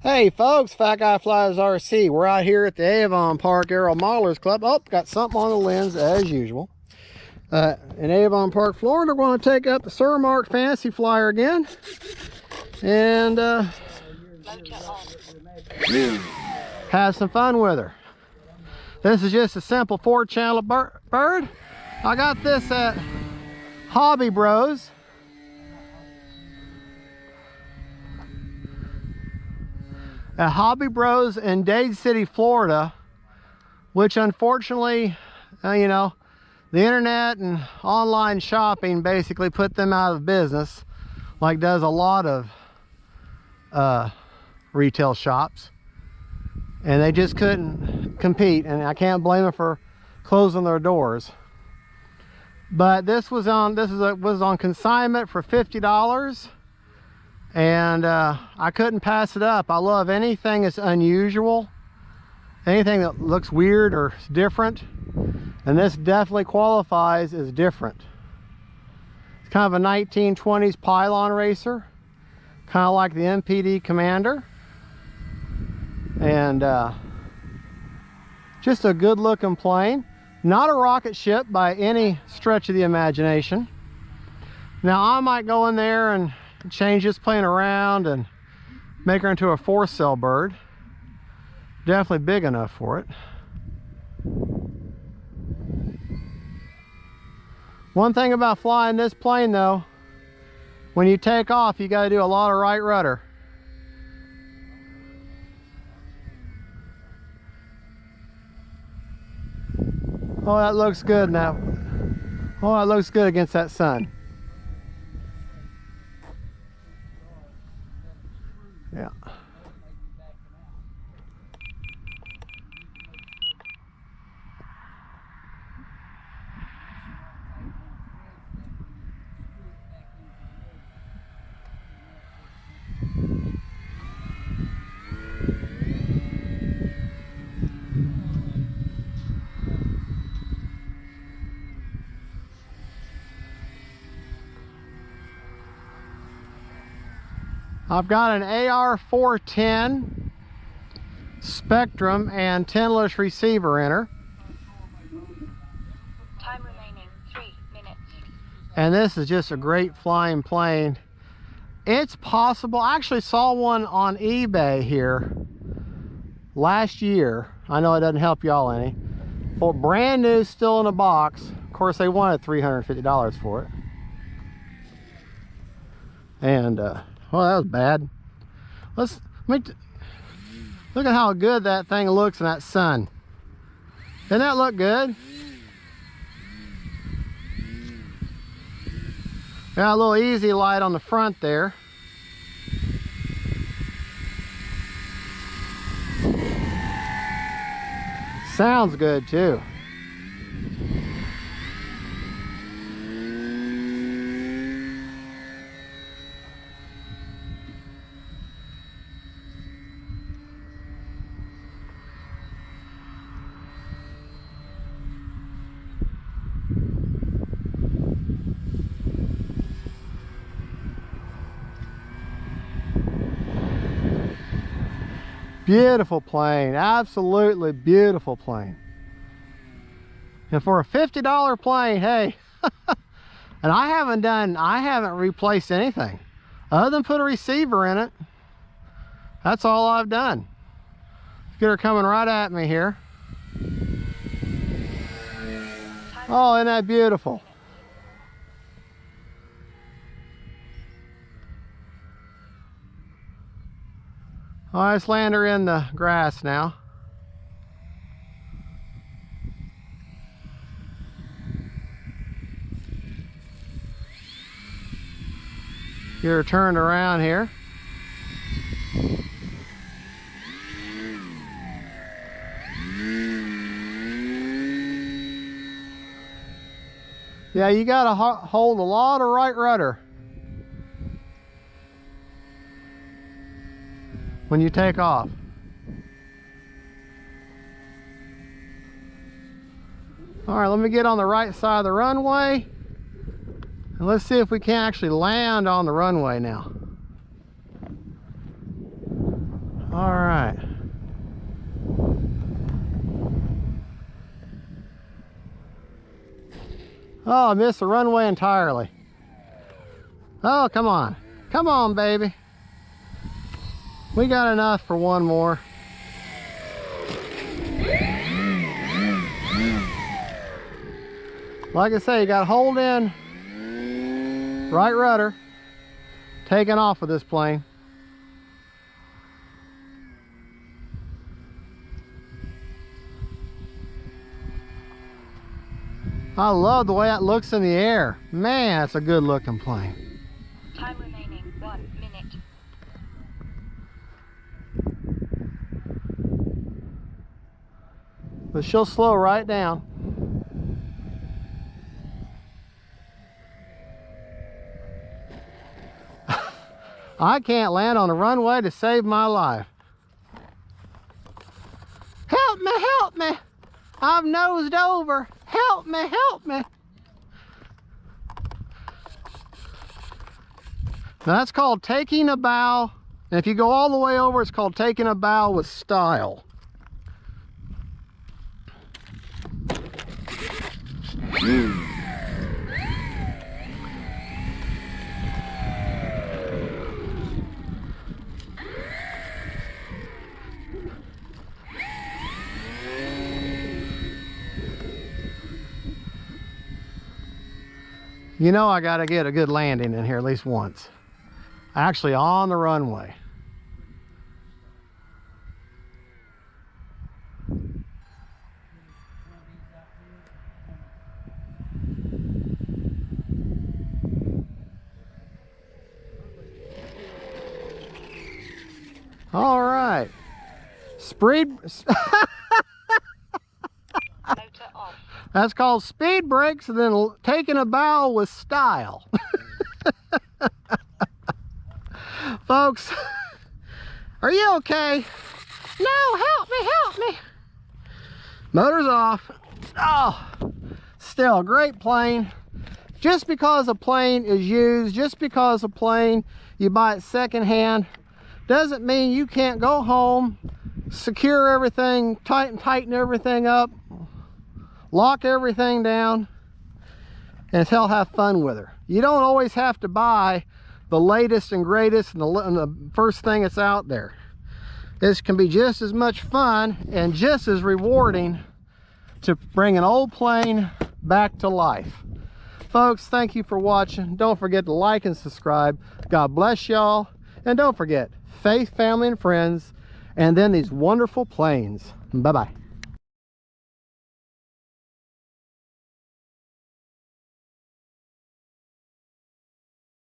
Hey folks, Fat Guy Flies RC. We're out here at the Avon Park Aero Modelers Club. Oh, got something on the lens as usual. In Avon Park, Florida, we're going to take up the CERMARK Fantasy Flyer again. And have some fun with her. This is just a simple 4-channel bird. I got this at Hobby Bros. At Hobby Bros in Dade City, Florida, which unfortunately, you know, the internet and online shopping basically put them out of business, like does a lot of retail shops, and they just couldn't compete, and I can't blame them for closing their doors. But this was on consignment for $50. And I couldn't pass it up. I love anything that's unusual, anything that looks weird or different, and this definitely qualifies as different. It's kind of a 1920s pylon racer, kind of like the MPD Commander, and just a good looking plane. Not a rocket ship by any stretch of the imagination. Now I might go in there and change this plane around and make her into a 4-cell bird. Definitely big enough for it. One thing about flying this plane though, when you take off you got to do a lot of right rudder. Oh, that looks good now. Oh, that looks good against that sun. Yeah. I've got an AR-410 Spectrum antenna-less receiver in her. Time remaining 3 minutes. And this is just a great flying plane. It's possible, I actually saw one on eBay here last year. I know it doesn't help y'all any. For brand new, still in a box. Of course, they wanted $350 for it. And oh, that was bad. Look at how good that thing looks in that sun. Doesn't that look good? Got a little easy light on the front there. Sounds good too. Beautiful plane, absolutely beautiful plane. And for a $50 plane, hey, and I haven't replaced anything other than put a receiver in it. That's all I've done. Let's get her coming right at me here. Oh, isn't that beautiful? All right, let's land her in the grass now. Get her turned around here. Yeah, you gotta hold a lot of right rudder when you take off. All right, let me get on the right side of the runway and let's see if we can actually land on the runway now. All right. Oh, I missed the runway entirely. Oh, come on. Come on, baby. We got enough for one more. Like I say, you got to hold in right rudder, taking off with this plane. I love the way that looks in the air. Man, it's a good looking plane. Time remaining 1 minute. But she'll slow right down. I can't land on the runway to save my life. Help me, help me. I've nosed over. Help me, help me. Now that's called taking a bow. And if you go all the way over, it's called taking a bow with style. You know I got to get a good landing in here at least once. Actually on the runway. All right. Speed. Motor off. That's called speed brakes and then taking a bow with style. Folks, are you okay? No, help me, help me. Motor's off. Oh, still a great plane. Just because a plane is used, just because a plane you buy it secondhand, doesn't mean you can't go home, secure everything, tighten everything up, lock everything down, and still have fun with her. You don't always have to buy the latest and greatest and the first thing that's out there. This can be just as much fun and just as rewarding to bring an old plane back to life. Folks, thank you for watching. Don't forget to like and subscribe. God bless y'all. And don't forget, faith, family, and friends, and then these wonderful planes. Bye-bye.